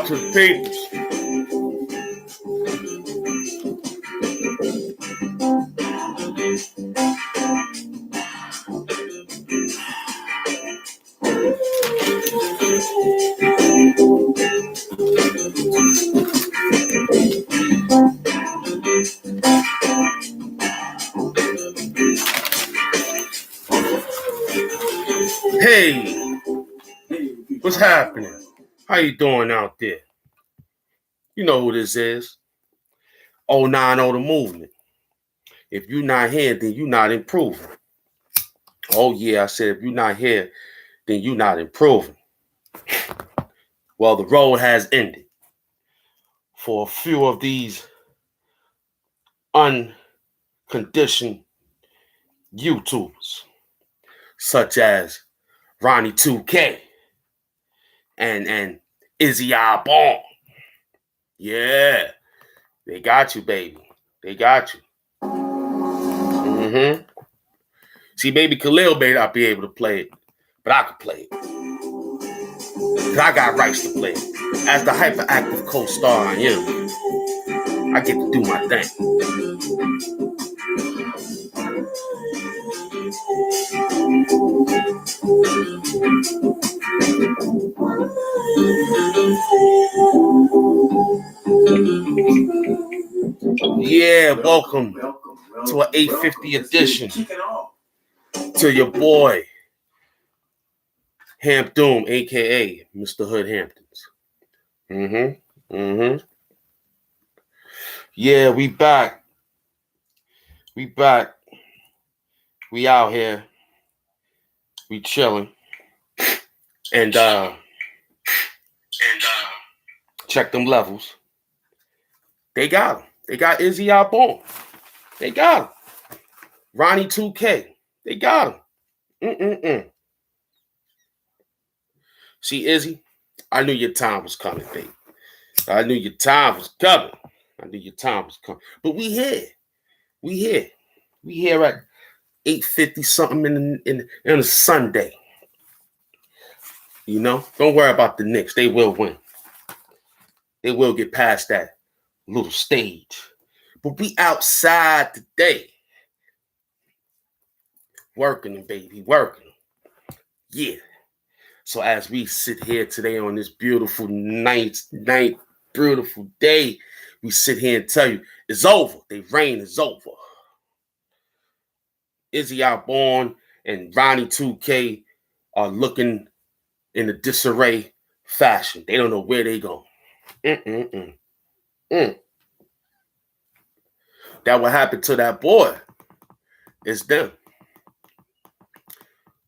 out to the peoples. Hey, what's happening? How you doing out there? You know who this is. 090 The Movement. If you're not here, then you're not improving. Oh yeah, I said if you're not here, then you're not improving. Well, the road has ended for a few of these unconditioned YouTubers, such as RONNIE2K and Izzy. Yeah, they got you, baby. They got you. See, baby Khalil may not be able to play it, but I can play it. Because I got rights to play it. As the hyperactive co-star I am, I get to do my thing. Yeah, welcome to an 850 edition to your boy, Hamp Doom, a.k.a. Mr. Hood Hamptons. Yeah, we back. We back. We out here. We chilling. And check them levels. They got him. They got Izzy They got him. RONNIE2K. They got him. See, Izzy, I knew your time was coming, baby. I knew your time was coming. But we here. We here at 8:50 something in a Sunday. You know, don't worry about the Knicks. They will win. They will get past that little stage. But we outside today. Working, baby, working. Yeah. So as we sit here today on this beautiful beautiful day, we sit here and tell you it's over. The reign is over. Izzy and RONNIE2K are looking in a disarray fashion. They don't know where they go. That what happened to that boy is them.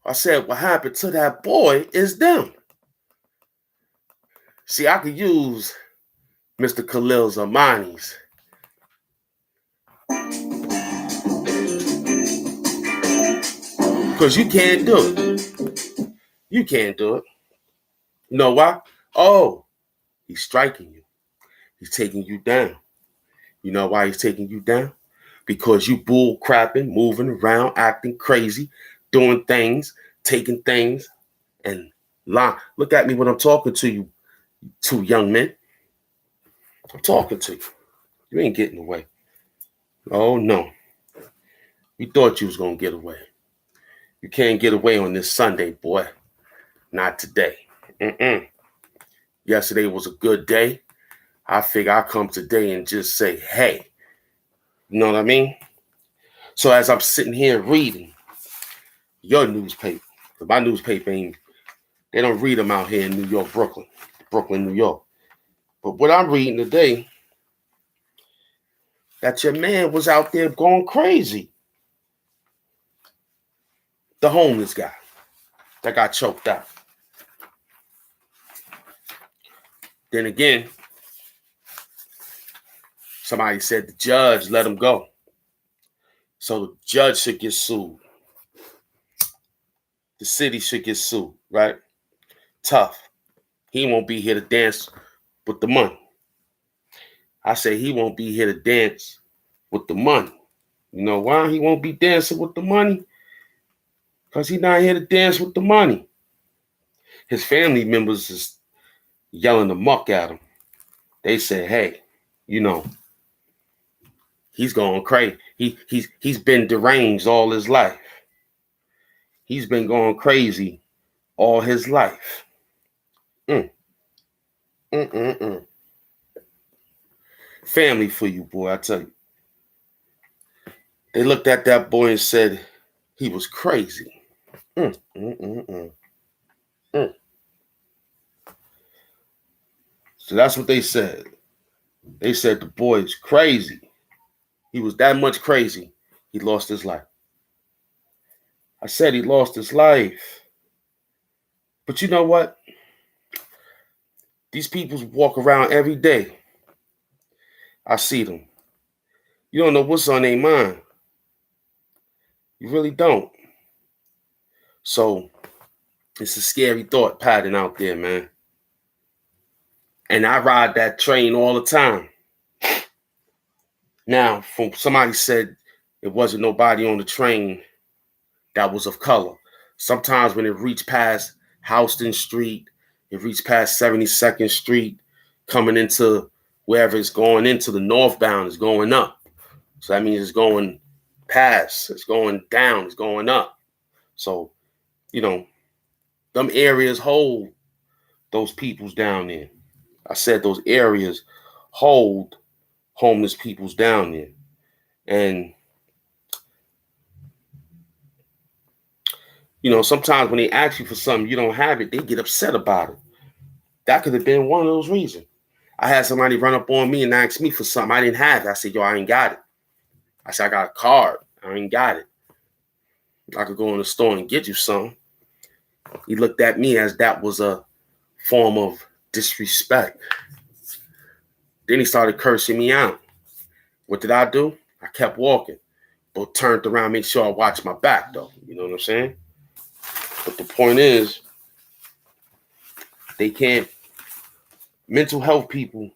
I said, what happened to that boy is them. See, I could use Mr. Khalil's Armani's. Because you can't do it. You can't do it. You know why? Oh, he's striking you. He's taking you down. You know why he's taking you down? Because you bull crapping, moving around, acting crazy, doing things, taking things, and lying. Look at me when I'm talking to you, two young men. I'm talking to you. You ain't getting away. Oh, no. We thought you was going to get away. You can't get away on this Sunday, boy. Not today. Yesterday was a good day. I figure I'll come today and just say, hey. You know what I mean? So as I'm sitting here reading your newspaper, because my newspaper they don't read them out here in New York, Brooklyn, New York. But what I'm reading today, that your man was out there going crazy. The homeless guy that got choked out. Then again, somebody said the judge let him go. So the judge should get sued. The city should get sued, right? Tough. He won't be here to dance with the money. I say he won't be here to dance with the money. You know why he won't be dancing with the money? Because he's not here to dance with the money. His family members is yelling the muck at him. They said, hey, you know, he's going crazy. He's been deranged all his life. He's been going crazy all his life. Mm. Mm-mm-mm. Family for you, boy, I tell you. They looked at that boy and said he was crazy. Mm, mm, mm, mm. Mm. So that's what they said. They said the boy is crazy. He was that much crazy, he lost his life. I said he lost his life. But you know what? These people walk around every day. I see them. You don't know what's on their mind. You really don't. So it's a scary thought pattern out there, man. And I ride that train all the time. Now, from somebody said it wasn't nobody on the train that was of color. Sometimes when it reached past Houston Street, it reached past 72nd Street, coming into wherever it's going into the northbound, is going up. So that means it's going past, it's going down, it's going up. So, you know, them areas hold those peoples down there. I said those areas hold homeless peoples down there. And, you know, sometimes when they ask you for something, you don't have it, they get upset about it. That could have been one of those reasons. I had somebody run up on me and ask me for something I didn't have. I said, yo, I ain't got it. I said, I got a card. I ain't got it. I could go in the store and get you something. He looked at me as that was a form of disrespect. Then he started cursing me out. What did I do? I kept walking, but turned around, make sure I watched my back, though. You know what I'm saying? But the point is, they can't, mental health people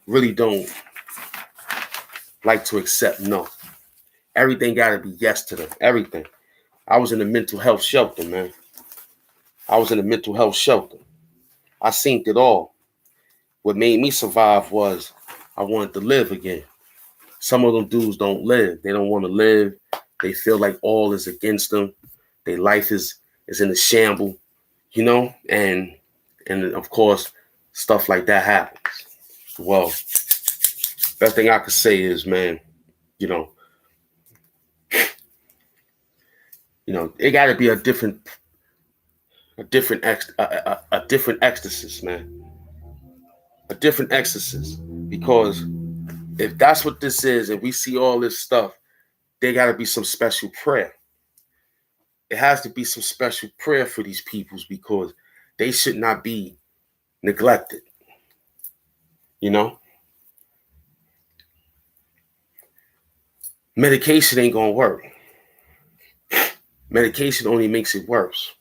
really don't like to accept no. Everything got to be yes to them. Everything. I was in a mental health shelter, man. I was in a mental health shelter. I seen it all. What made me survive was I wanted to live again. Some of them dudes don't live. They don't want to live. They feel like all is against them. Their life is in a shamble, you know? And of course, stuff like that happens. Well, best thing I could say is, man, you know, it got to be a different ecstasy, man. A different ecstasy. Because if that's what this is and we see all this stuff, there got to be some special prayer. It has to be some special prayer for these peoples because they should not be neglected. You know? Medication ain't going to work. Medication only makes it worse.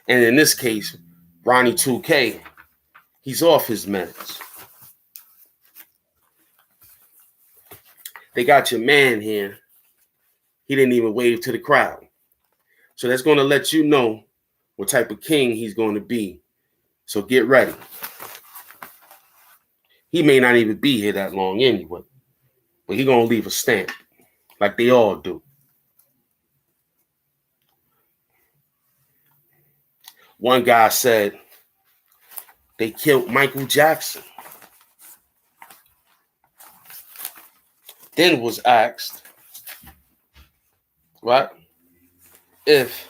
And in this case, RONNIE2K, he's off his meds. They got your man here. He didn't even wave to the crowd. So that's going to let you know what type of king he's going to be. So get ready. He may not even be here that long anyway, but he's going to leave a stamp like they all do. One guy said they killed Michael Jackson. Then was asked, right? If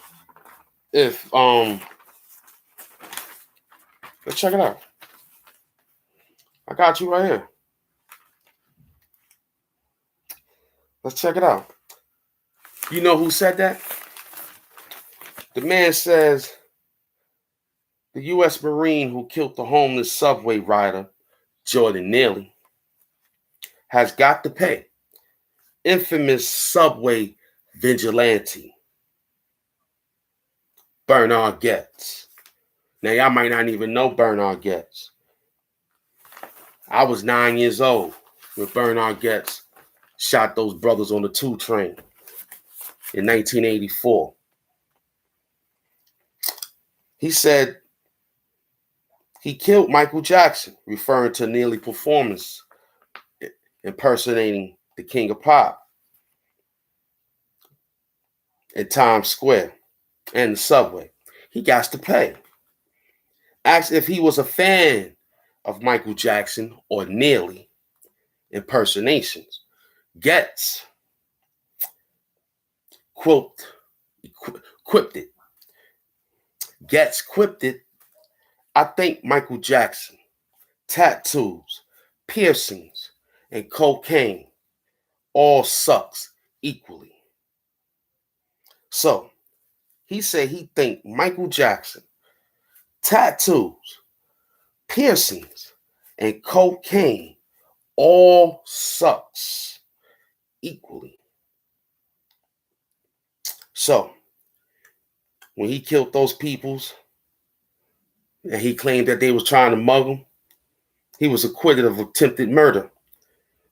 let's check it out. I got you right here. Let's check it out. You know who said that? The man says the U.S. Marine who killed the homeless subway rider, Jordan Neely, has got to pay. Infamous subway vigilante, Bernard Getz. Now, y'all might not even know Bernard Getz. I was 9 years old when Bernard Getz shot those brothers on the 2 train in 1984. He said He killed Michael Jackson, referring to Neely performance impersonating the King of Pop in Times Square and the subway. He got to pay. Asked if he was a fan of Michael Jackson or Neely impersonations. Getz quipped it. Getz quipped it. I think Michael Jackson, tattoos, piercings, and cocaine all sucks equally. So he said he think Michael Jackson, tattoos, piercings, and cocaine all sucks equally. So when he killed those peoples and he claimed that they was trying to mug him, he was acquitted of attempted murder,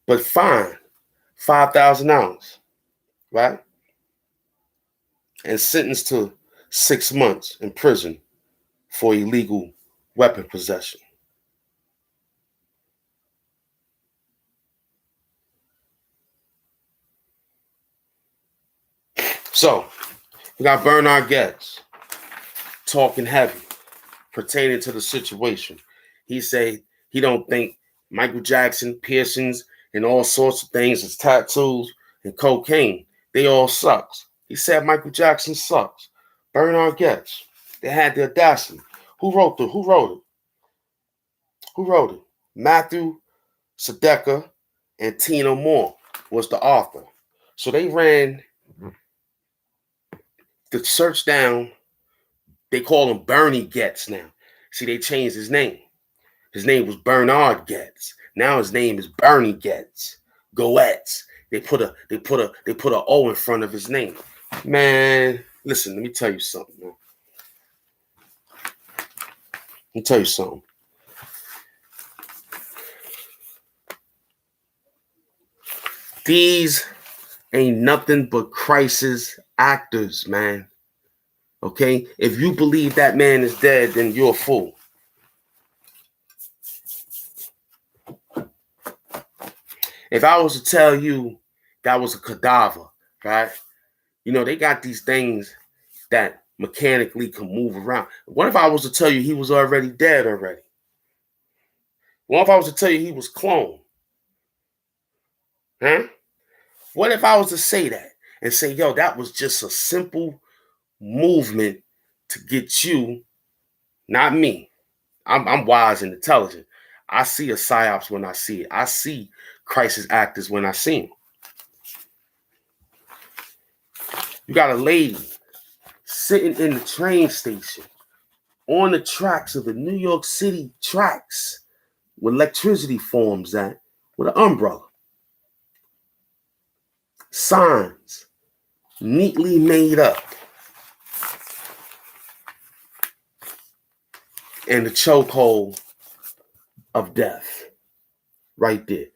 but fined $5,000, right? And sentenced to 6 months in prison for illegal weapon possession. So we got Bernard Getz talking heavy pertaining to the situation. He said he don't think Michael Jackson, piercings, and all sorts of things, his tattoos and cocaine, they all sucks. He said Michael Jackson sucks. Bernard Getz. They had the audacity. Who wrote it? Who wrote it? Matthew Sedeka and Tina Moore was the author. So they ran the search down. They call him Bernie Getz now. See, they changed his name. His name was Bernard Getz. Now his name is Bernie Getz. Goetz. They put a O in front of his name. Man, listen, let me tell you something, man. Let me tell you something. These ain't nothing but crisis actors, man. Okay? If you believe that man is dead, then you're a fool. If I was to tell you that was a cadaver, right? You know, they got these things that mechanically can move around. What if I was to tell you he was already dead already? What if I was to tell you he was cloned? Huh? What if I was to say that and say, yo, that was just a simple movement to get you, not me. I'm wise and intelligent. I see a psyops when I see it. I see crisis actors when I see them. You got a lady sitting in the train station on the tracks of the New York City tracks where electricity forms at with an umbrella. Signs neatly made up. And the chokehold of death right there.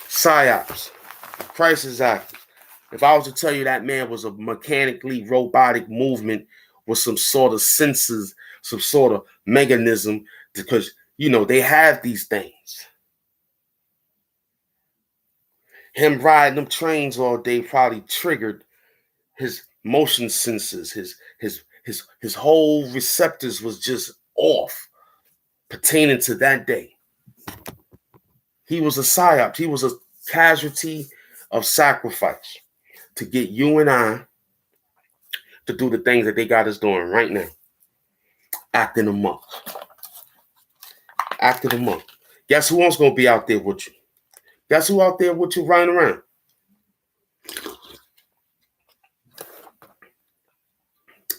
Psyops, crisis actors. If I was to tell you that man was a mechanically robotic movement with some sort of sensors, some sort of mechanism, because, you know, they have these things. Him riding them trains all day probably triggered his motion sensors. His whole receptors was just off pertaining to that day. He was a psyop. He was a casualty of sacrifice to get you and I to do the things that they got us doing right now. Acting amok. Acting amok. Guess who else gonna be out there with you? Guess who out there with you running around?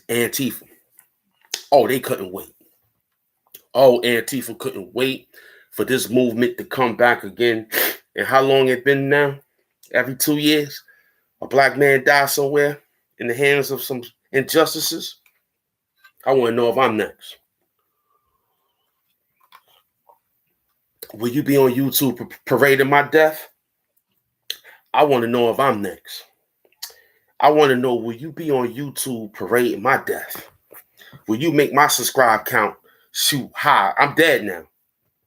Antifa. Oh, they couldn't wait. Oh, Antifa couldn't wait for this movement to come back again. And how long it been now? Every 2 years, a black man dies somewhere in the hands of some injustices. I want to know if I'm next. Will you be on YouTube parading my death? I want to know if I'm next. I want to know, will you be on YouTube parading my death? Will you make my subscribe count shoot, hi, I'm dead now.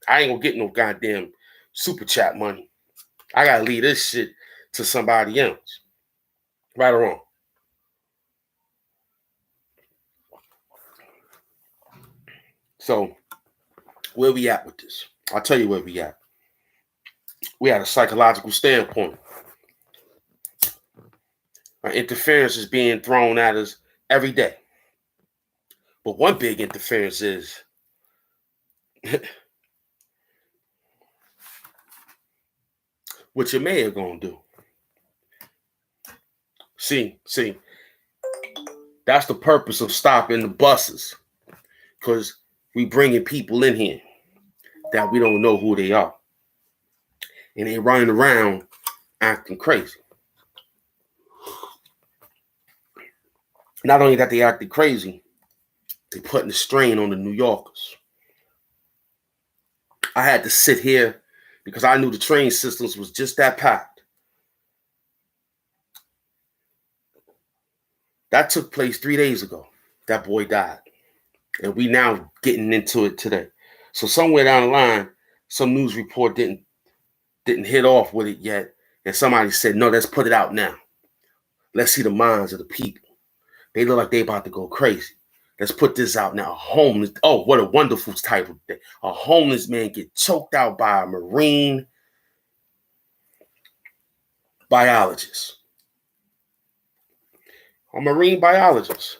I ain't gonna get no goddamn super chat money. I gotta leave this shit to somebody else. Right or wrong? So, where we at with this? I'll tell you where we at. We had a psychological standpoint. Interference is being thrown at us every day. But one big interference is what your mayor gonna do. See, that's the purpose of stopping the buses, because we bringing people in here that we don't know who they are, and they running around acting crazy. Not only that they acting crazy, they putting the strain on the New Yorkers. I had to sit here because I knew the train systems was just that packed. That took place 3 days ago. That boy died. And we now getting into it today. So somewhere down the line, some news report didn't hit off with it yet. And somebody said, no, let's put it out now. Let's see the minds of the people. They look like they about to go crazy. Let's put this out now. A homeless, oh, what a wonderful type of day. A homeless man get choked out by a marine biologist. A marine biologist.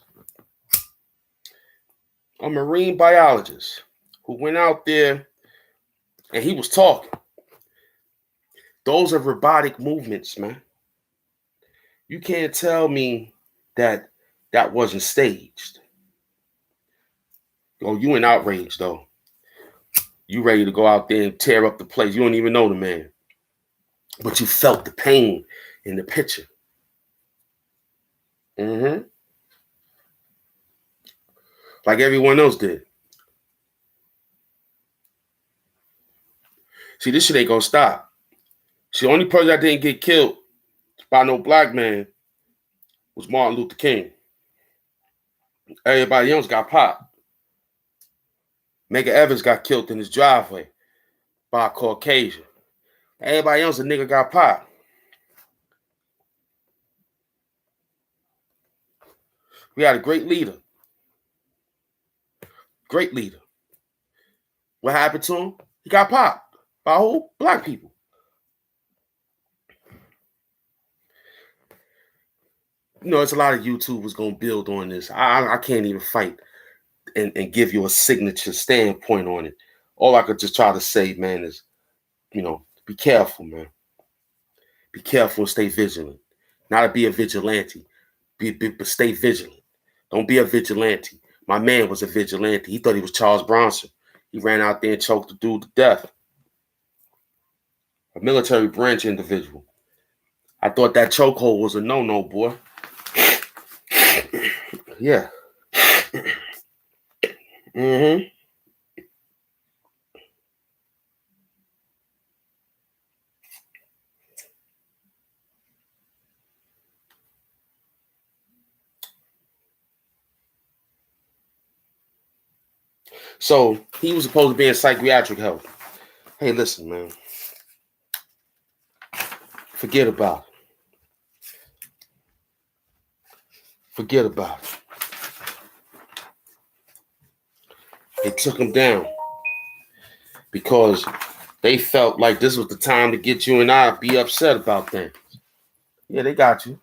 A marine biologist who went out there and he was talking. Those are robotic movements, man. You can't tell me that that wasn't staged. Oh, you in outrage, though. You ready to go out there and tear up the place. You don't even know the man. But you felt the pain in the picture. Mm-hmm. Like everyone else did. See, this shit ain't gonna stop. See, the only person that didn't get killed by no black man was Martin Luther King. Everybody else got popped. Medgar Evers got killed in his driveway by a Caucasian. Everybody else, a nigga got popped. We had a great leader. Great leader. What happened to him? He got popped by who? Black people. You know, it's a lot of YouTubers gonna build on this. I can't even fight and give you a signature standpoint on it. All I could just try to say, man, is, you know, be careful, man. Be careful and stay vigilant. Not to be a vigilante, but stay vigilant. Don't be a vigilante. My man was a vigilante. He thought he was Charles Bronson. He ran out there and choked the dude to death. A military branch individual. I thought that chokehold was a no-no, boy. Yeah. Mm-hmm. So he was supposed to be in psychiatric help. Hey, listen, man. Forget about it. Forget about it. They took him down because they felt like this was the time to get you and I be upset about things. Yeah, they got you.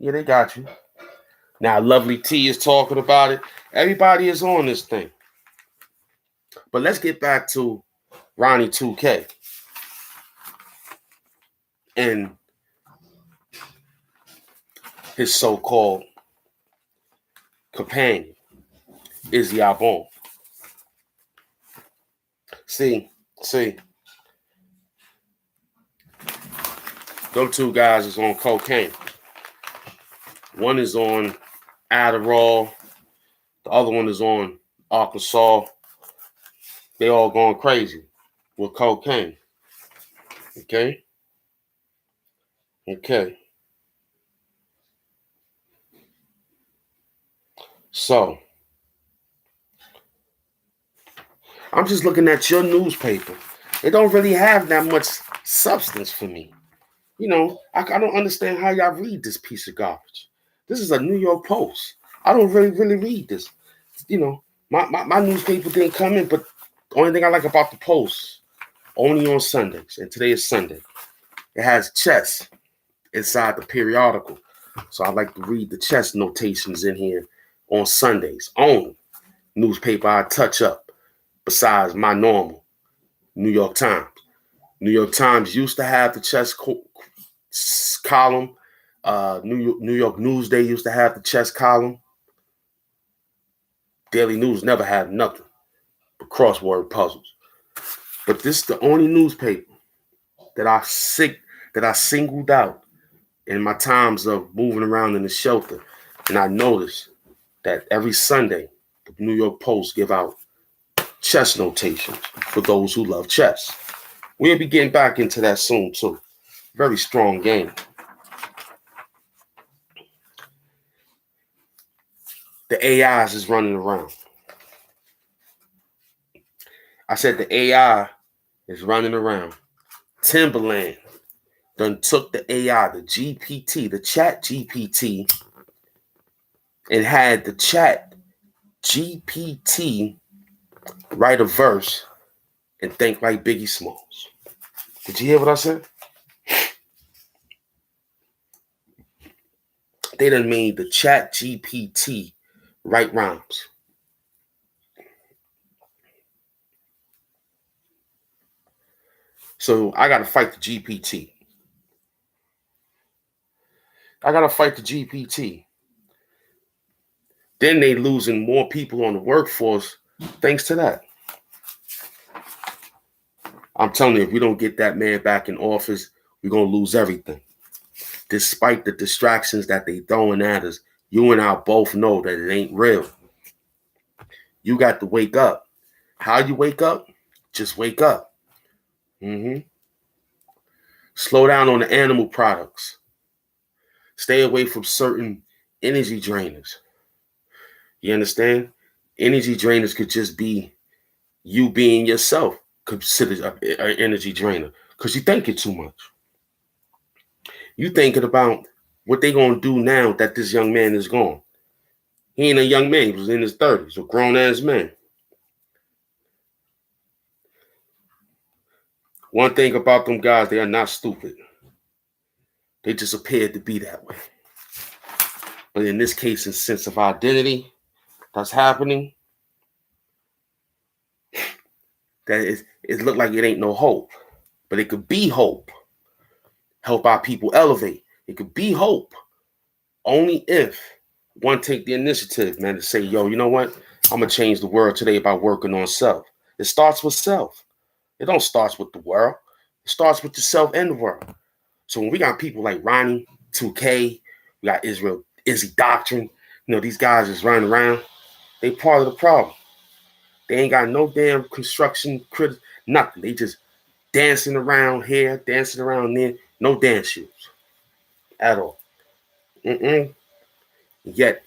Yeah, they got you. Now, Lovely T is talking about it. Everybody is on this thing. But let's get back to RONNIE2K and his so-called companion, Izzy. See, those two guys is on cocaine. One is on Adderall. The other one is on Arkansas. They all going crazy with cocaine. Okay? Okay. So, I'm just looking at your newspaper. It don't really have that much substance for me. You know, I don't understand how y'all read this piece of garbage. This is a New York Post. I don't really read this. You know, my newspaper didn't come in, but the only thing I like about the Post, only on Sundays, and today is Sunday, it has chess inside the periodical. So I like to read the chess notations in here on Sundays. Only newspaper I touch up besides my normal New York Times. New York Times used to have the chess column. New York Newsday used to have the chess column. Daily News never had nothing but crossword puzzles. But this is the only newspaper that I singled out in my times of moving around in the shelter. And I noticed that every Sunday, the New York Post give out chess notations for those who love chess. We'll be getting back into that soon, too. Very strong game. The AIs is running around. I said the AI is running around. Timberland done took the AI, the GPT, the chat GPT, and had the chat GPT write a verse and think like Biggie Smalls. Did you hear what I said? They done made the chat GPT write rhymes. So I got to fight the GPT. I got to fight the GPT. Then they losing more people on the workforce thanks to that. I'm telling you, if we don't get that man back in office, we're going to lose everything. Despite the distractions that they throwing at us, you and I both know that it ain't real. You got to wake up. How you wake up? Just wake up. Slow down on the animal products. Stay away from certain energy drainers. You understand? Energy drainers could just be you being yourself considered an energy drainer because you're thinking too much. You thinking about what they gonna do now that this young man is gone. He ain't a young man. He was in his 30s, a grown-ass man. One thing about them guys, they are not stupid. They just appeared to be that way. But in this case, in sense of identity that's happening, that it looked like it ain't no hope. But it could be hope. Help our people elevate. It could be hope. Only if one take the initiative, man, to say, yo, you know what? I'm going to change the world today by working on self. It starts with self. It don't start with the world. It starts with yourself and the world. So when we got people like RONNIE2K, we got Izzy Doctrine, you know, these guys is running around, they part of the problem. They ain't got no damn construction credit, nothing. They just dancing around here, dancing around there, no dance shoes at all. Yet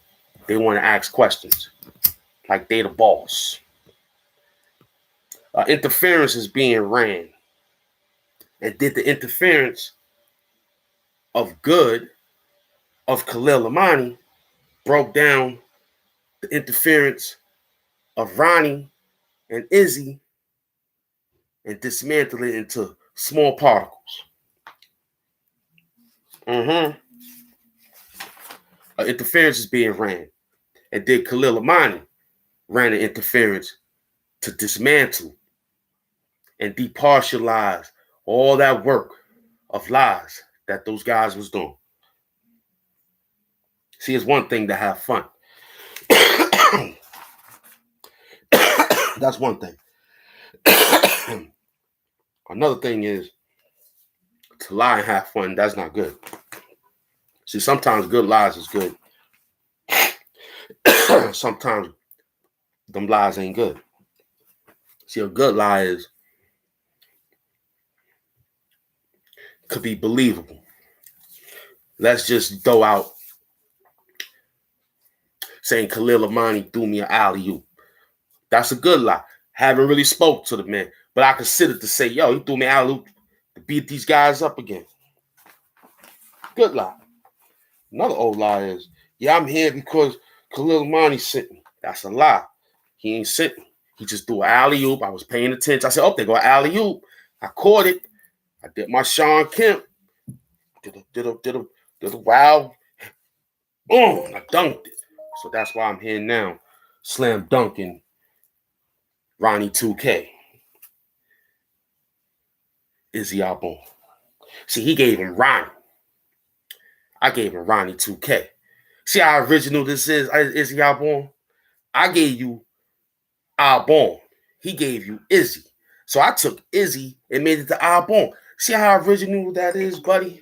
they want to ask questions like they the boss. Interference is being ran. And did the interference of good of Khalil Amani broke down the interference of Ronnie and Izzy and dismantled it into small particles. Interference is being ran. And did Khalil Amani ran an interference to dismantle and departialize all that work of lies that those guys was doing. See, it's one thing to have fun. That's one thing. Another thing is to lie and have fun. That's not good. See, sometimes good lies is good. Sometimes them lies ain't good. See, a good lie is could be believable. Let's just throw out saying Khalil Amani threw me an alley-oop. That's a good lie. Haven't really spoke to the man, but I considered to say, yo, he threw me alley-oop to beat these guys up again. Good lie. Another old lie is, yeah, I'm here because Khalil Mani sent me. That's a lie. He ain't sent me. He just threw an alley-oop. I was paying attention. I said, oh, there go an alley-oop. I caught it. I did my Sean Kemp. Did a wow. Boom. I dunked it. So that's why I'm here now. Slam dunking RONNIE2K. Izzy Albon. See, he gave him Ronnie. I gave him RONNIE2K. See how original this is, Izzy Albon? I gave you Albon. He gave you Izzy. So I took Izzy and made it to Albon. See how original that is, buddy?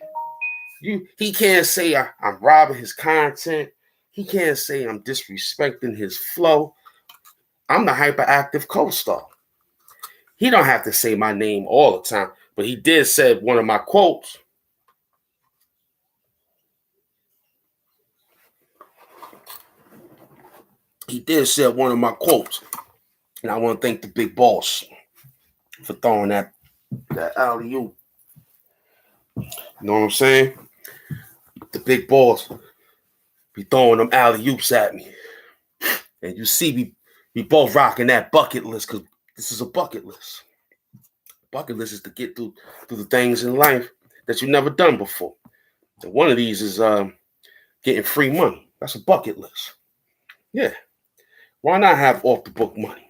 He can't say I'm robbing his content. He can't say I'm disrespecting his flow. I'm the hyperactive co-star. He don't have to say my name all the time, but he did say one of my quotes. He did say one of my quotes. And I want to thank the big boss for throwing that alley-oop. You know what I'm saying? The big boss be throwing them alley-oops at me. And you see we both rocking that bucket list because this is a bucket list. Bucket list is to get through the things in life that you've never done before. And one of these is getting free money. That's a bucket list. Yeah. Why not have off the book money?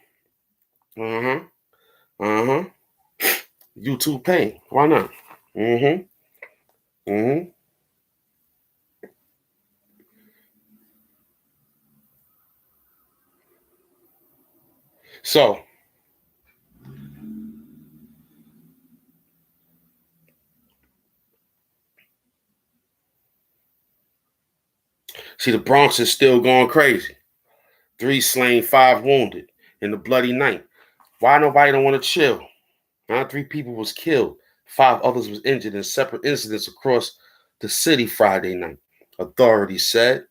YouTube paying. Why not? So, see, the Bronx is still going crazy. 3 slain, 5 wounded in the bloody night. Why nobody don't want to chill? 3 people was killed. 5 others was injured in separate incidents across the city Friday night. Authorities said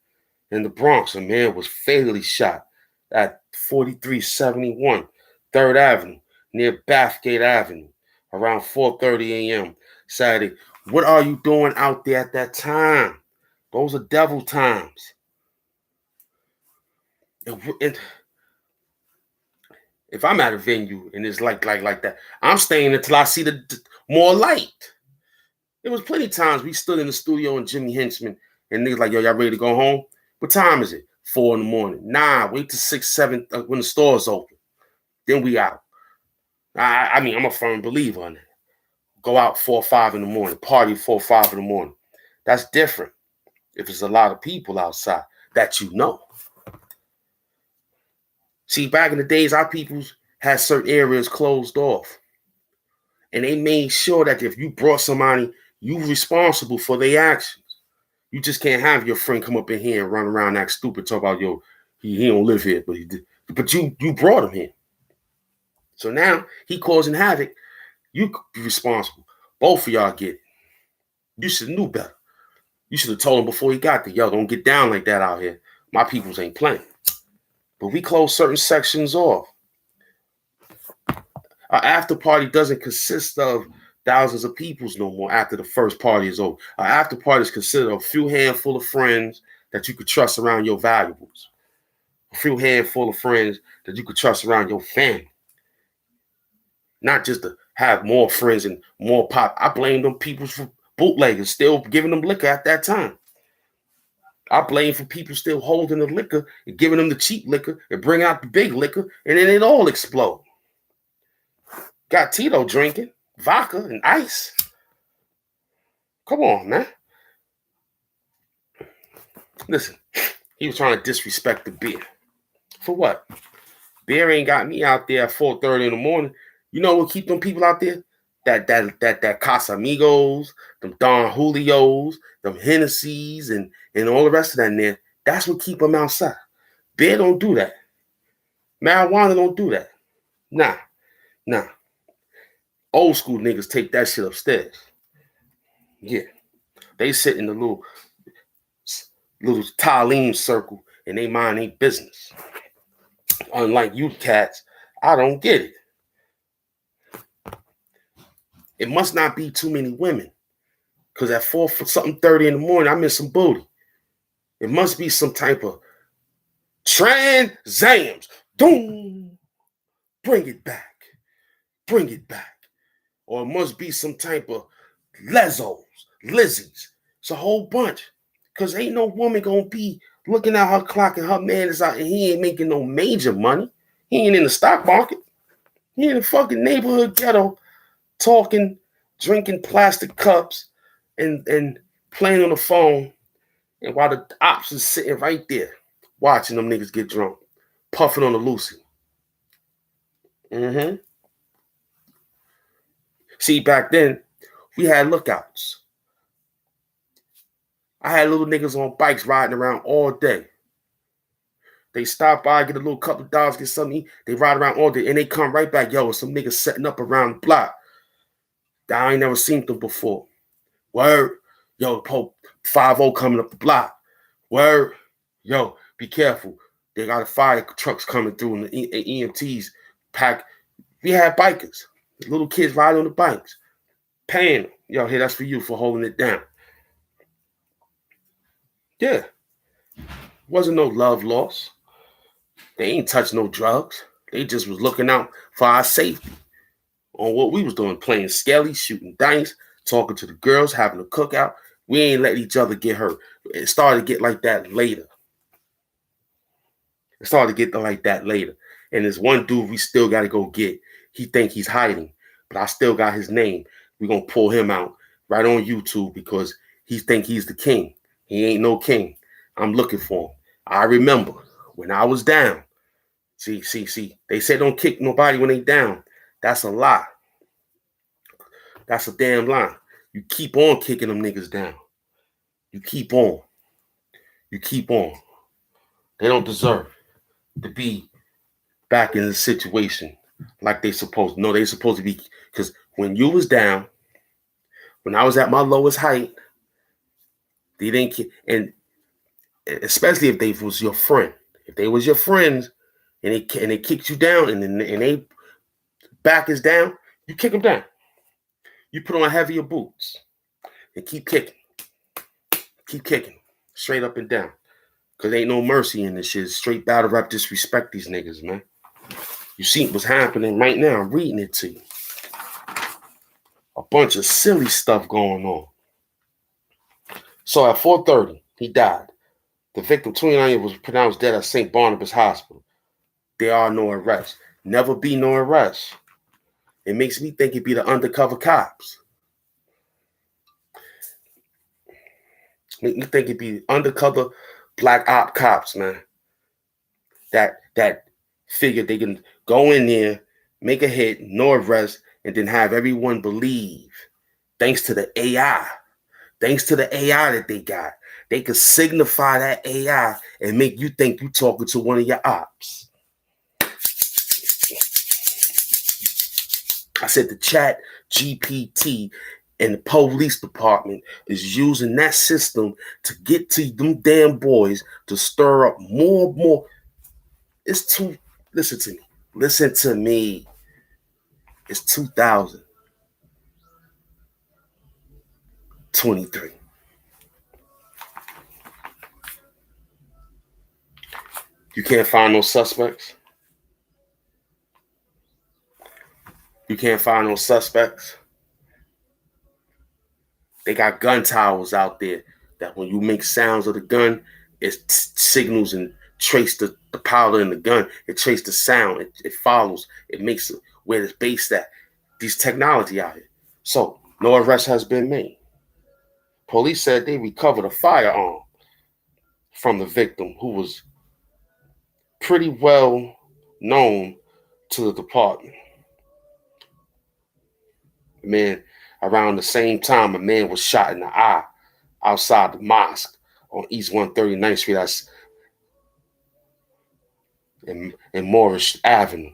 in the Bronx, a man was fatally shot at 4371 3rd Avenue near Bathgate Avenue around 4:30 a.m. Saturday. What are you doing out there at that time? Those are devil times. And if I'm at a venue and it's like that, I'm staying until I see the more light. There was plenty of times we stood in the studio and Jimmy Henchman and niggas like, yo, y'all ready to go home? What time is it? 4 in the morning. Nah, wait till 6, 7 when the store's open. Then we out. I mean, I'm a firm believer on that. Go out 4 or 5 in the morning. Party 4 or 5 in the morning. That's different if there's a lot of people outside that you know. See, back in the days, our peoples had certain areas closed off. And they made sure that if you brought somebody, you responsible for their actions. You just can't have your friend come up in here and run around act stupid, talk about, yo, he don't live here, but he did. But you brought him here. So now he causing havoc. You could be responsible. Both of y'all get it. You should have knew better. You should have told him before he got there, yo, don't get down like that out here. My peoples ain't playing. But we close certain sections off. Our after party doesn't consist of thousands of peoples no more after the first party is over. Our after party is consisted of a few handful of friends that you could trust around your valuables. A few handful of friends that you could trust around your family. Not just to have more friends and more pop. I blame them people for bootleggers still giving them liquor at that time. I blame for people still holding the liquor and giving them the cheap liquor and bring out the big liquor, and then it all explode. Got Tito drinking vodka and ice. Come on, man. Listen, he was trying to disrespect the beer. For what? Beer ain't got me out there at 4:30 in the morning. You know what keep them people out there? That Casamigos, them Don Julios, them Hennessy's, and all the rest of that in there. That's what keep them outside. Beer don't do that. Marijuana don't do that. Nah. Old school niggas take that shit upstairs. Yeah. They sit in the little Talim circle and they mind their business. Unlike you cats, I don't get it. It must not be too many women. Because at 4:30 in the morning, I'm in some booty. It must be some type of Transams. Doom. Bring it back. Bring it back. Or it must be some type of Lezzos, Lizzies. It's a whole bunch. Because ain't no woman going to be looking at her clock and her man is out and he ain't making no major money. He ain't in the stock market. He in the fucking neighborhood ghetto talking, drinking plastic cups and playing on the phone. And while the ops is sitting right there watching them niggas get drunk, puffing on the Lucy. Mm-hmm. See, back then, we had lookouts. I had little niggas on bikes riding around all day. They stop by, get a little couple of dollars, get something to eat. They ride around all day, and they come right back. Yo, some niggas setting up around the block. I ain't never seen them before. Word. Yo, Pope, 5-0 coming up the block. Word. Yo, be careful. They got a fire trucks coming through and the EMTs pack. We had bikers. Little kids riding on the bikes. Paying them. Yo, hey, that's for you for holding it down. Yeah. Wasn't no love lost. They ain't touched no drugs. They just was looking out for our safety on what we was doing, playing skelly, shooting dice, talking to the girls, having a cookout. We ain't let each other get hurt. It started to get like that later. And there's one dude we still got to go get. He think he's hiding, but I still got his name. We're going to pull him out right on YouTube because he think he's the king. He ain't no king. I'm looking for him. I remember when I was down. See. They say don't kick nobody when they down. That's a lie. That's a damn lie. You keep on kicking them niggas down. You keep on. They don't deserve to be back in the situation like they supposed to. No, they supposed to be, because when you was down, when I was at my lowest height, they didn't, and especially if they was your friend. If they was your friends and they kicked you down and they back is down, you kick them down. You put on heavier boots and keep kicking. Keep kicking. Straight up and down. Because ain't no mercy in this shit. Straight battle rap disrespect these niggas, man. You see what's happening right now. I'm reading it to you. A bunch of silly stuff going on. So at 4:30, he died. The victim, 29 years, was pronounced dead at St. Barnabas Hospital. There are no arrests. Never be no arrests. It makes me think it'd be the undercover cops. Make me think it'd be undercover black op cops, man. That figure they can go in there, make a hit, no arrest, and then have everyone believe, thanks to the AI. Thanks to the AI that they got. They could signify that AI and make you think you're talking to one of your ops. I said the chat GPT and the police department is using that system to get to them damn boys to stir up more. It's too, listen to me. It's 2023. You can't find no suspects. They got gun towers out there that when you make sounds of the gun, it signals and trace the powder in the gun. It traces the sound. It follows. It makes it where it's based at. These technology out here. So no arrest has been made. Police said they recovered a firearm from the victim, who was pretty well known to the department. Man, around the same time, a man was shot in the eye outside the mosque on East 139th Street. That's in Morris Avenue.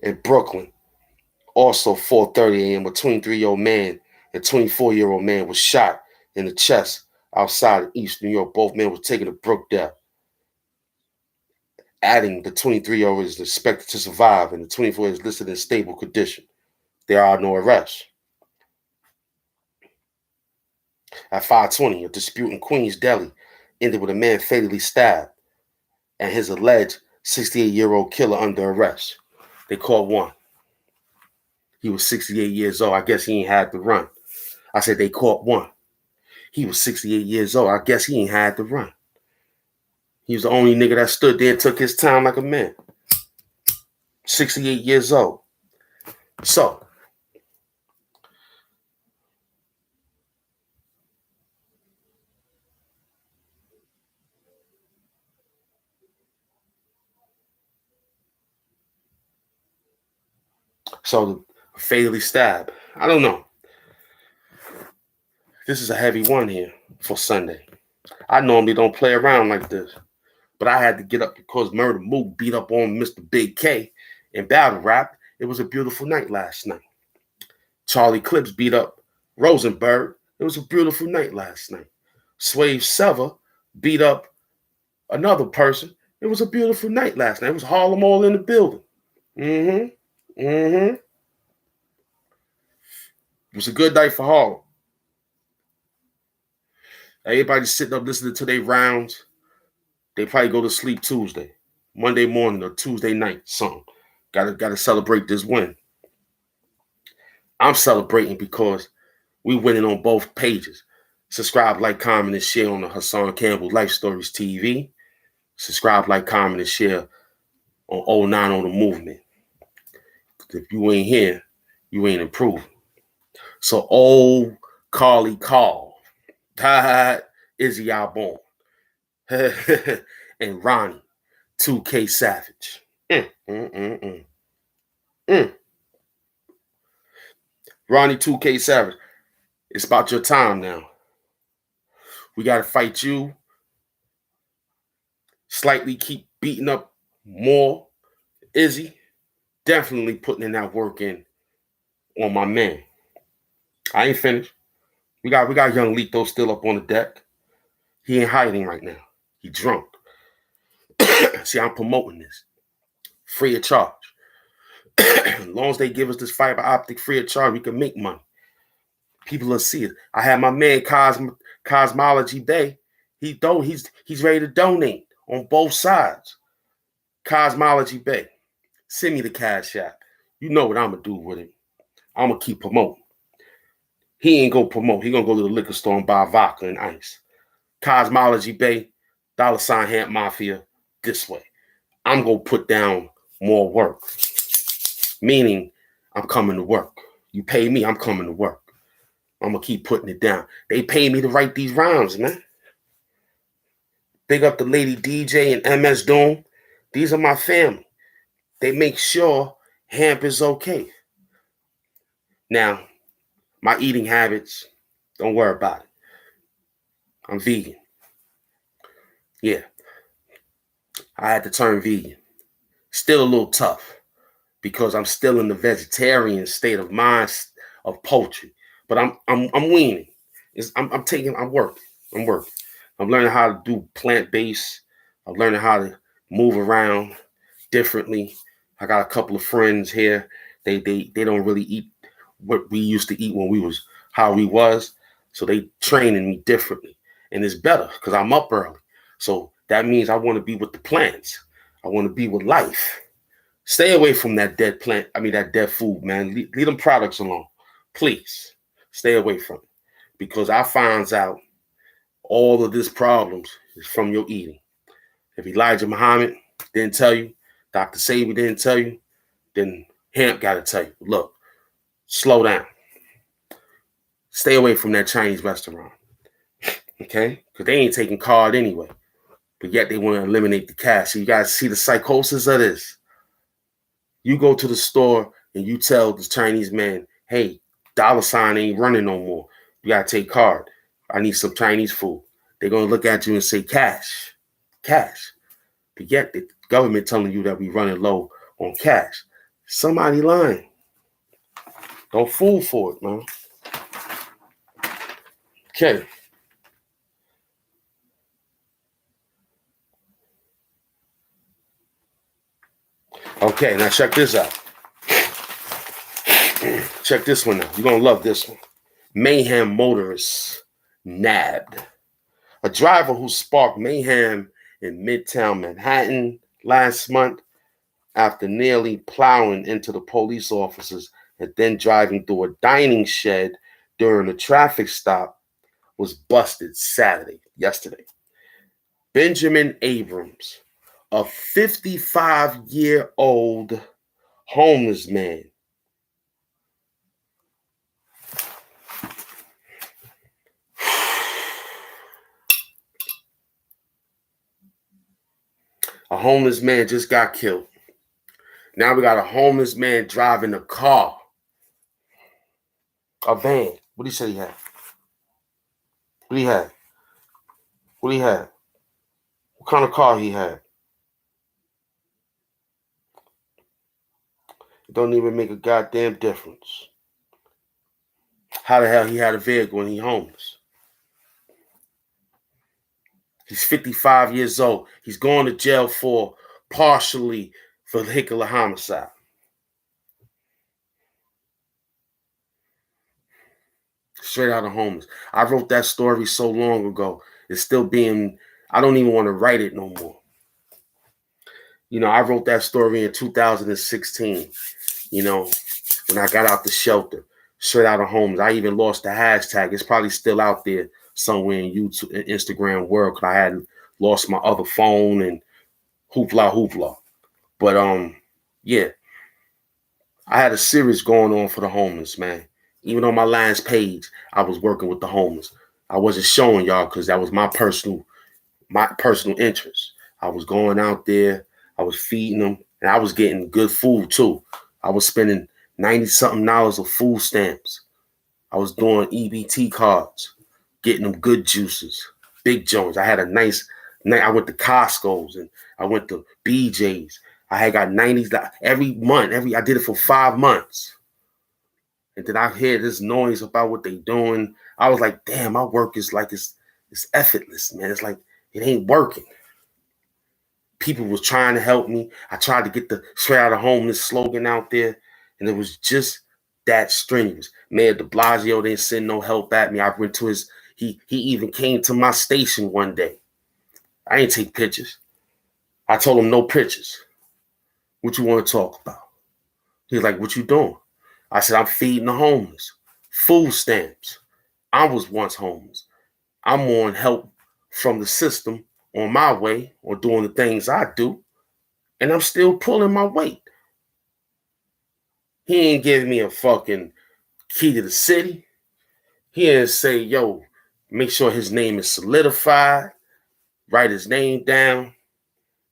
In Brooklyn, also 4:30 a.m., a 23-year-old man and 24-year-old man was shot in the chest outside of East New York. Both men were taken to Brook death. Adding the 23-year-old is expected to survive, and the 24 is listed in stable condition. There are no arrests. At 5:20, a dispute in Queens, Delhi ended with a man fatally stabbed and his alleged 68-year-old killer under arrest. They caught one. He was 68 years old. I guess he ain't had to run. I said they caught one. He was 68 years old. I guess he ain't had to run. He was the only nigga that stood there and took his time like a man. 68 years old. So, the fatally stabbed. I don't know. This is a heavy one here for Sunday. I normally don't play around like this, but I had to get up because Murder Mook beat up on Mr. Big K in battle rap. It was a beautiful night last night. Charlie Clips beat up Rosenberg. It was a beautiful night last night. Swave Sever beat up another person. It was a beautiful night last night. It was Harlem all in the building. It was a good night for Harlem. Everybody's sitting up listening to their rounds. They probably go to sleep Tuesday, Monday morning or Tuesday night, something. Gotta celebrate this win. I'm celebrating because we winning on both pages. Subscribe, like, comment, and share on the Hassan Campbell Life Stories TV. Subscribe, like, comment, and share on 09 on the movement. If you ain't here, you ain't improving. So old Carly Carl, Izzy Albon, and RONNIE2K Savage. RONNIE2K Savage, it's about your time now. We got to fight you. Slightly keep beating up more Izzy. Definitely putting in that work in on my man. I ain't finished. We got young Lito still up on the deck. He ain't hiding right now. He drunk. See, I'm promoting this. Free of charge. As long as they give us this fiber optic free of charge, we can make money. People will see it. I had my man Cosmology Bay. He's ready to donate on both sides. Cosmology Bay. Send me the cash app. You know what I'm going to do with it. I'm going to keep promoting. He ain't going to promote. He going to go to the liquor store and buy vodka and ice. Cosmology Bay, $ Hamp Mafia, this way. I'm going to put down more work. Meaning, I'm coming to work. You pay me, I'm coming to work. I'm going to keep putting it down. They pay me to write these rhymes, man. Big up the Lady DJ and MS Doom. These are my family. They make sure Hamp is okay. Now, my eating habits, don't worry about it. I'm vegan. Yeah. I had to turn vegan. Still a little tough because I'm still in the vegetarian state of mind of poultry. But I'm weaning. I'm working. I'm working. I'm learning how to do plant-based. I'm learning how to move around differently. I got a couple of friends here. They don't really eat what we used to eat when we was how we was. So they training me differently. And it's better because I'm up early. So that means I want to be with the plants. I want to be with life. Stay away from that dead that dead food, man. Leave them products alone. Please stay away from it. Because I finds out all of this problems is from your eating. If Elijah Muhammad didn't tell you, Dr. Sabi didn't tell you, then Hamp got to tell you, look, slow down. Stay away from that Chinese restaurant. Okay? Because they ain't taking card anyway. But yet they want to eliminate the cash. So you guys see the psychosis of this. You go to the store and you tell the Chinese man, hey, $ ain't running no more. You got to take card. I need some Chinese food. They're going to look at you and say cash. Cash. But yet the government telling you that we running low on cash. Somebody lying. Don't fool for it, man. Okay. Okay, now check this out. Check this one out. You're going to love this one. Mayhem motorist nabbed. A driver who sparked mayhem in Midtown Manhattan last month after nearly plowing into the police officers and then driving through a dining shed during a traffic stop was busted yesterday. Benjamin Abrams, a 55-year-old homeless man, just got killed. Now we got a homeless man driving a car, a van. What did he say he had? What did he have? What did he have? What kind of car he had? It don't even make a goddamn difference. How the hell he had a vehicle when he homeless? He's 55 years old. He's going to jail for partially for vehicular homicide. Straight out of homeless. I wrote that story so long ago. It's still being, I don't even want to write it no more. You know, I wrote that story in 2016, you know, when I got out the shelter, straight out of homeless. I even lost the hashtag. It's probably still out there somewhere in YouTube and Instagram world because I had lost my other phone and hoopla. But yeah, I had a series going on for the homeless, man. Even on my last page, I was working with the homeless. I wasn't showing y'all because that was my personal interest. I was going out there, I was feeding them, and I was getting good food too. I was spending $90-something of food stamps. I was doing EBT cards, getting them good juices, big joints. I had a nice night. I went to Costco's and I went to BJ's. I had got 90s every month. I did it for 5 months. And then I hear this noise about what they doing. I was like, damn, my work is like it's effortless, man. It's like it ain't working. People was trying to help me. I tried to get the straight out of homeless slogan out there, and it was just that strenuous. Mayor de Blasio didn't send no help at me. I went to he even came to my station one day. I didn't take pictures. I told him no pictures. What you want to talk about? He's like, what you doing? I said, I'm feeding the homeless. Food stamps. I was once homeless. I'm on help from the system on my way or doing the things I do, and I'm still pulling my weight. He ain't giving me a fucking key to the city. He didn't say, yo, make sure his name is solidified, write his name down.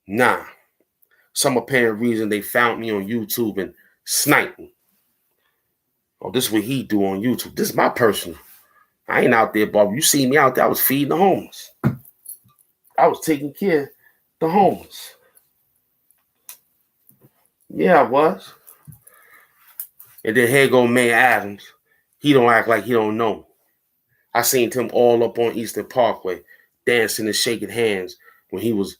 Nah. Some apparent reason they found me on YouTube and sniped me. Oh, this is what he do on YouTube. This is my personal. I ain't out there, Bob. You see me out there, I was feeding the homeless. I was taking care of the homeless. Yeah, I was. And then here go May Adams. He don't act like he don't know me. I seen him all up on Eastern Parkway, dancing and shaking hands when he was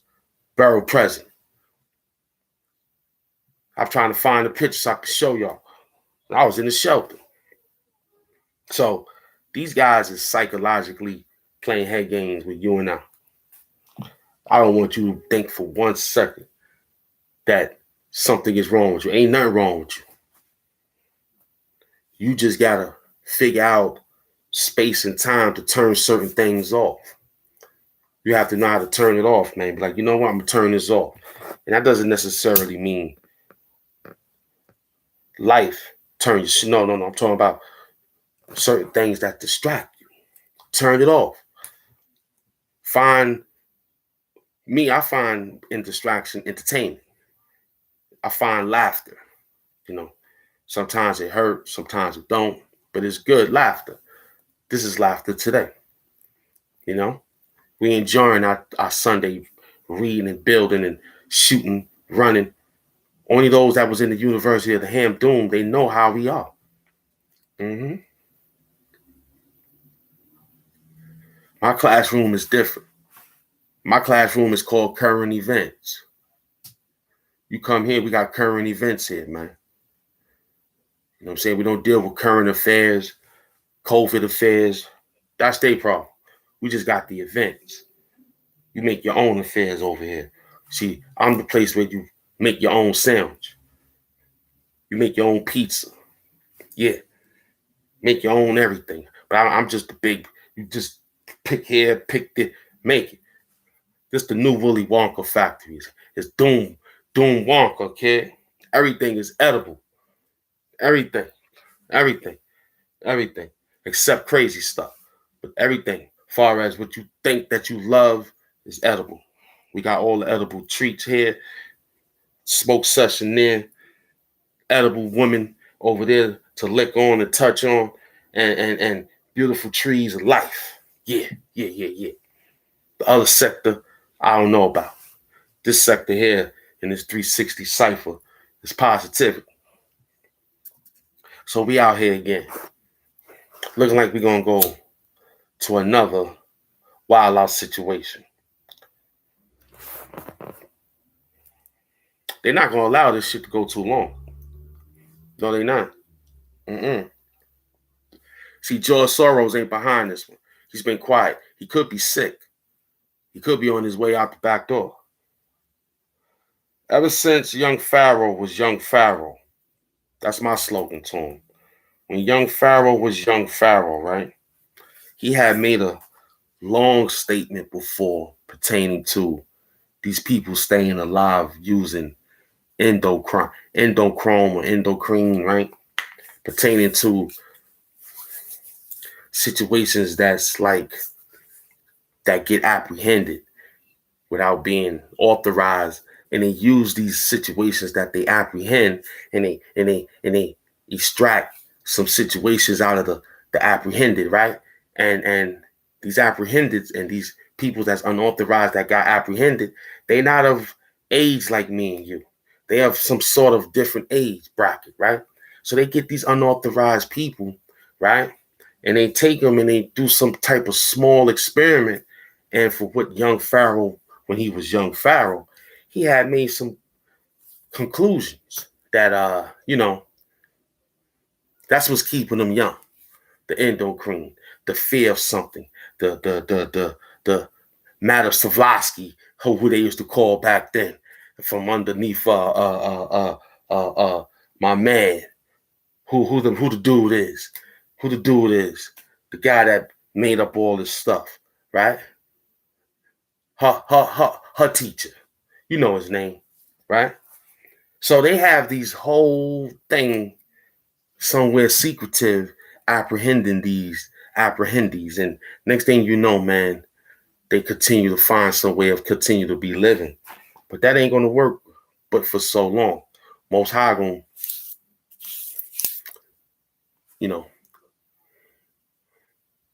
borough president. I'm trying to find a picture so I can show y'all. I was in the shelter. So these guys is psychologically playing head games with you and I. I don't want you to think for 1 second that something is wrong with you. Ain't nothing wrong with you. You just gotta figure out space and time to turn certain things off. You have to know how to turn it off, man. Be like, you know what? I'm gonna turn this off. And that doesn't necessarily mean life turns. No. I'm talking about certain things that distract you. Turn it off. I find in distraction entertainment. I find laughter. You know, sometimes it hurts, sometimes it don't, but it's good laughter. This is laughter today. You know, we enjoying our Sunday reading and building and shooting, running. Only those that was in the University of the Ham Doom, they know how we are. Mm-hmm. My classroom is different. My classroom is called current events. You come here, we got current events here, man. You know what I'm saying? We don't deal with current affairs, COVID affairs. That's their problem. We just got the events. You make your own affairs over here. See, I'm the place where you make your own sandwich. You make your own pizza. Yeah, make your own everything. But I'm just the big, you just pick here, pick there, make it. This the new Willy Wonka factories. It's Doom Wonka, kid. Everything is edible. Everything, everything, everything, except crazy stuff. But everything, far as what you think that you love, is edible. We got all the edible treats here. Smoke session there. Edible women over there to lick on and touch on, and beautiful trees of life. Yeah, yeah, yeah, yeah. The other sector, I don't know about. This sector here in this 360 cipher is positivity. So we out here again. Looking like we're gonna go to another wild out situation. They're not gonna allow this shit to go too long. No, they're not. Mm-mm. See, George Soros ain't behind this one. He's been quiet. He could be sick. He could be on his way out the back door. Ever since young Pharaoh was young Pharaoh, that's my slogan to him. When young Pharaoh was young Pharaoh, right? He had made a long statement before pertaining to these people staying alive using endochrome or endocrine, right? Pertaining to situations that's like that get apprehended without being authorized, and they use these situations that they apprehend, and they extract some situations out of the apprehended, right? And these apprehended and these people that's unauthorized that got apprehended, they not of age like me and you. They have some sort of different age bracket, right? So they get these unauthorized people, right? And they take them and they do some type of small experiment. And for what young Pharaoh, when he was young Pharaoh, he had made some conclusions that that's what's keeping them young. The endocrine, the fear of something, the Madame Savlaski, who they used to call back then, from underneath my man, who the dude is, who the dude is, the guy that made up all this stuff, right? Her teacher, you know his name, right? So they have these whole thing somewhere secretive apprehending these apprehendees, and next thing you know, man, they continue to find some way of continue to be living, but that ain't gonna work, but for so long. Most High gonna, you know,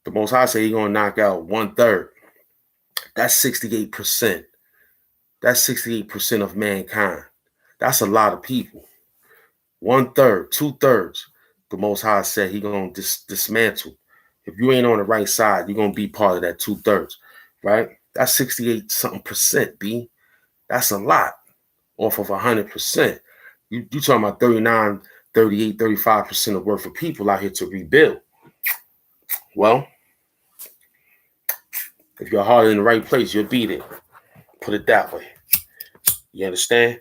the Most High say he gonna knock out 1/3. That's 68%. That's 68% of mankind. That's a lot of people. 1/3, 2/3. The Most High said he gonna dismantle. If you ain't on the right side, you're gonna be part of that 2/3, right? That's 68 something percent, B. That's a lot off of 100%. You talking about 39, 38, 35% of worth of people out here to rebuild. Well, if your heart in the right place, you'll be there. Put it that way. You understand?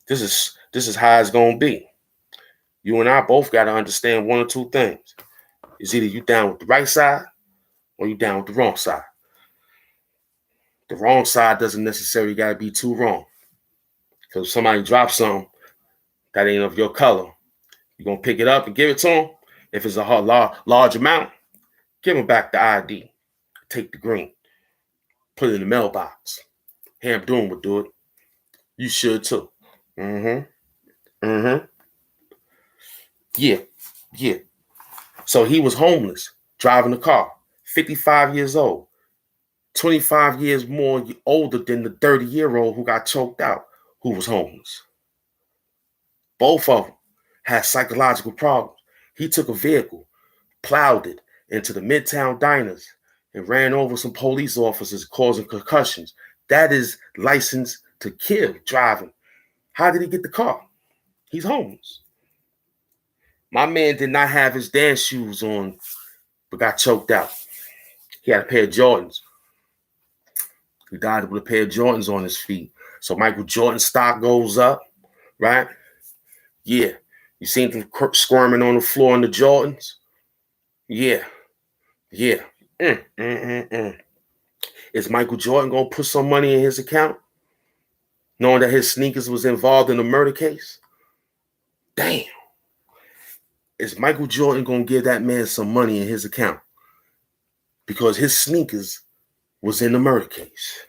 This is how it's gonna be. You and I both gotta understand one or two things. It's either you down with the right side or you down with the wrong side. The wrong side doesn't necessarily gotta be too wrong. Because if somebody drops something that ain't of your color, you're gonna pick it up and give it to them. If it's a large amount, give them back the ID. Take the green. Put it in the mailbox. HAMP doing would do it. You should too. Yeah, yeah. So he was homeless, driving a car, 55 years old, 25 years more older than the 30-year-old who got choked out, who was homeless. Both of them had psychological problems. He took a vehicle, plowed it into the Midtown diners, and ran over some police officers, causing concussions. That is license to kill driving. How did he get the car? He's homeless. My man did not have his dance shoes on, but got choked out. He had a pair of Jordans. He died with a pair of Jordans on his feet. So Michael Jordan's stock goes up, right? Yeah. You seen him squirming on the floor in the Jordans? Yeah. Yeah. Is Michael Jordan going to put some money in his account, knowing that his sneakers was involved in a murder case? Damn. Is Michael Jordan going to give that man some money in his account because his sneakers was in the murder case?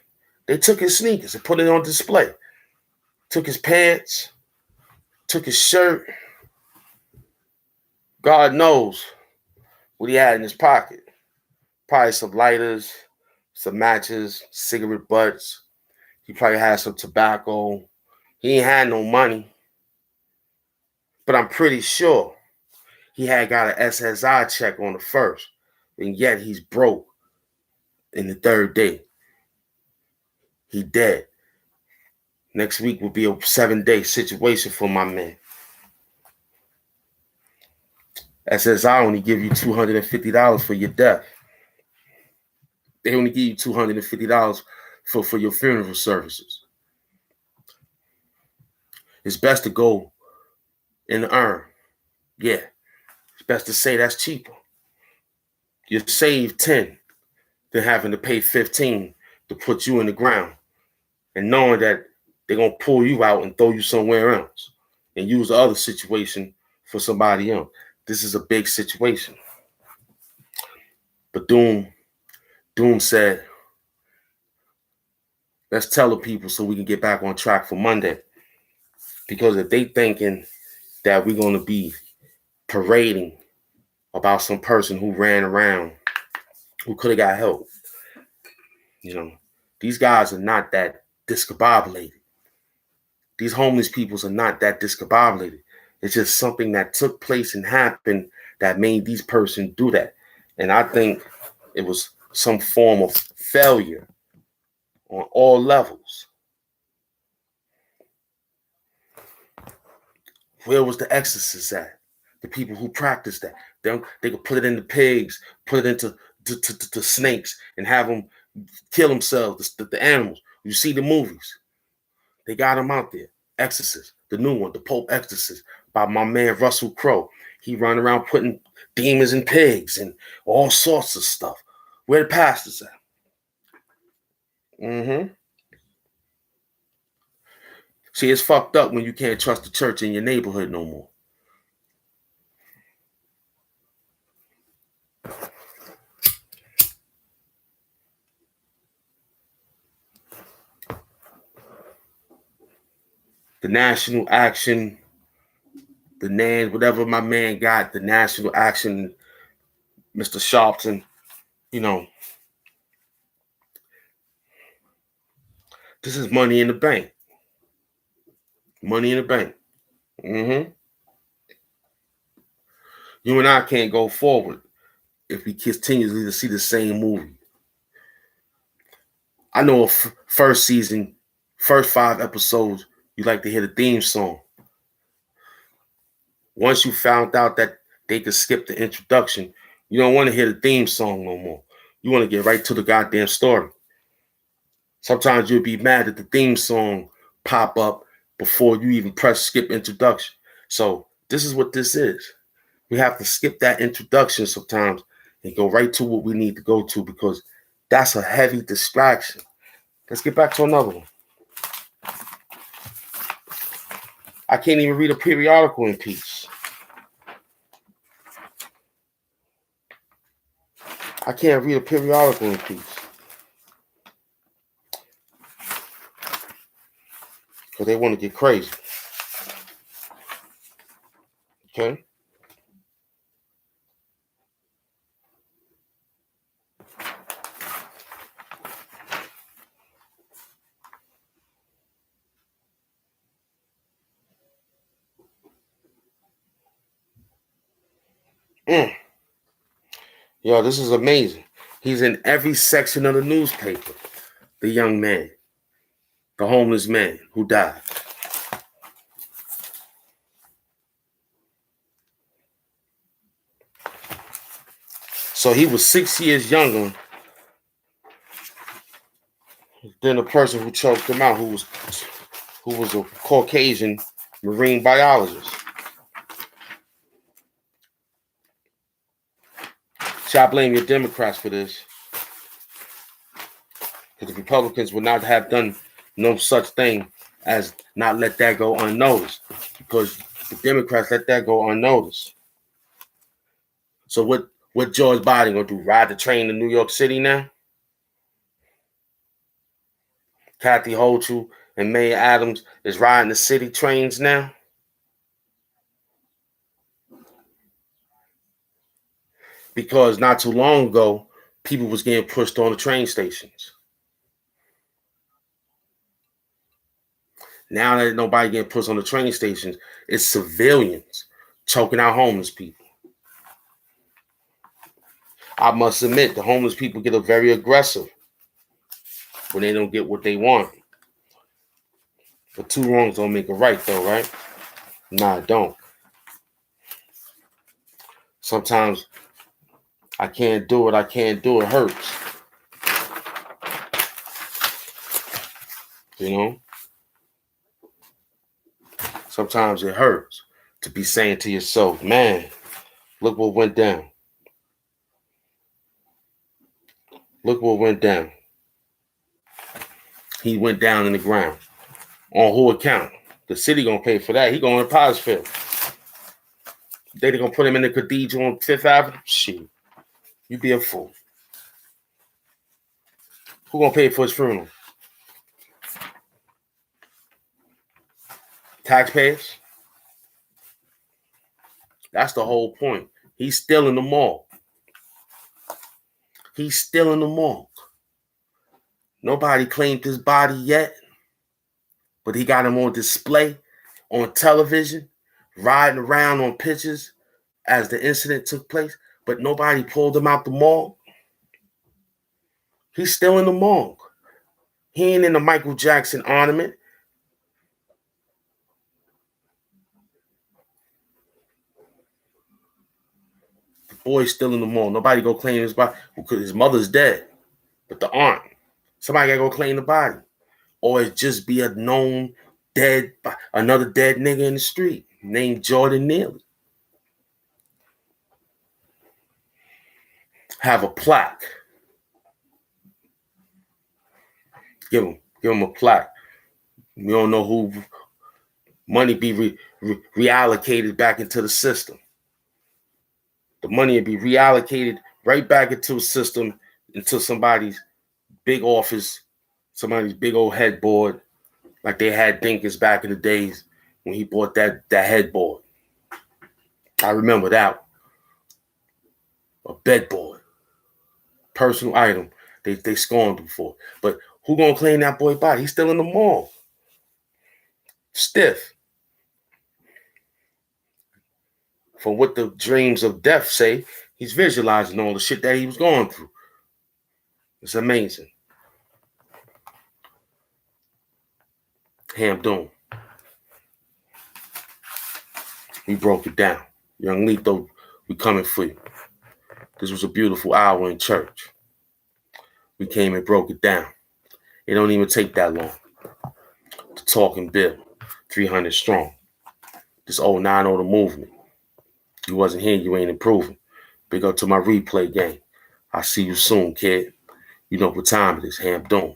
They took his sneakers and put it on display. Took his pants, took his shirt. God knows what he had in his pocket. Probably some lighters, some matches, cigarette butts. He probably had some tobacco. He ain't had no money. But I'm pretty sure he had got an SSI check on the first. And yet he's broke in the third day. He dead. Next week will be a 7-day situation for my man. SSI only give you $250 for your death. They only give you $250 for your funeral services. It's best to go and earn. Yeah. It's best to say that's cheaper. You save 10 than having to pay 15 to put you in the ground and knowing that they're going to pull you out and throw you somewhere else and use the other situation for somebody else. This is a big situation. But Doom said, let's tell the people so we can get back on track for Monday. Because if they thinking that we're going to be parading about some person who ran around, who could have got help, these guys are not that discombobulated. These homeless peoples are not that discombobulated. It's just something that took place and happened that made these persons do that. And I think it was some form of failure on all levels. Where was the exorcists at? The people who practiced that. They could put it into pigs, put it into to snakes, and have them kill themselves, the animals. You see the movies. They got them out there. Exorcist, the new one, the Pope Exorcist, by my man Russell Crowe. He run around putting demons in pigs and all sorts of stuff. Where the pastors at? See, it's fucked up when you can't trust the church in your neighborhood no more. The national action, the NAN, whatever my man got, the national action, Mr. Sharpton, this is money in the bank. Money in the bank. You and I can't go forward if we continuously to see the same movie. I know first season, first 5 episodes, you like to hear the theme song. Once you found out that they could skip the introduction, you don't want to hear the theme song no more. You want to get right to the goddamn story. Sometimes you'll be mad that the theme song pop up before you even press skip introduction. So this is what this is. We have to skip that introduction sometimes and go right to what we need to go to because that's a heavy distraction. Let's get back to another one. I can't even read a periodical in peace. I can't read a periodical in peace. Because they want to get crazy. Okay? Yo, this is amazing. He's in every section of the newspaper. The young man. The homeless man who died. So he was 6 years younger than the person who choked him out, who was a Caucasian marine biologist. So I blame your Democrats for this, because the Republicans would not have done no such thing as not let that go unnoticed, because the Democrats let that go unnoticed. So what George Biden gonna do? Ride the train to New York City now? Kathy Hochul and Mayor Adams is riding the city trains now? Because not too long ago, people was getting pushed on the train stations. Now that nobody getting pushed on the train stations, it's civilians choking out homeless people. I must admit, the homeless people get very aggressive when they don't get what they want. But two wrongs don't make a right, though, right? Nah, it don't. Sometimes I can't do it. It hurts. You know? Sometimes it hurts to be saying to yourself, man, look what went down. Look what went down. He went down in the ground. On who account? The city gonna pay for that. He going to Pottsville. They gonna put him in the cathedral on Fifth Avenue? Shit. You be a fool. Who gonna pay for his funeral? Taxpayers? That's the whole point. He's still in the morgue. He's still in the morgue. Nobody claimed his body yet, but he got him on display on television, riding around on pictures as the incident took place, but nobody pulled him out the morgue. He's still in the morgue. He ain't in the Michael Jackson ornament. The boy's still in the morgue. Nobody go claim his body because his mother's dead, but the aunt, somebody gotta go claim the body, or it just be a known dead, another dead nigga in the street named Jordan Neely. Have a plaque. Give him a plaque. We don't know who money be reallocated back into the system. The money would be reallocated right back into a system, into somebody's big office, somebody's big old headboard, like they had Dinkins back in the days when he bought that headboard. I remember that. A bedboard. Personal item. They scorned him for. But who gonna claim that boy body? He's still in the mall. Stiff. From what the dreams of death say, he's visualizing all the shit that he was going through. It's amazing. HAMP Doom. We broke it down. Young Letho, we coming for you. This was a beautiful hour in church. We came and broke it down. It don't even take that long to talk and build. 300 strong. This 090 the movement. You wasn't here, you ain't improving. Big up to my replay game. I'll see you soon, kid. You know what time it is, HAMP Doom.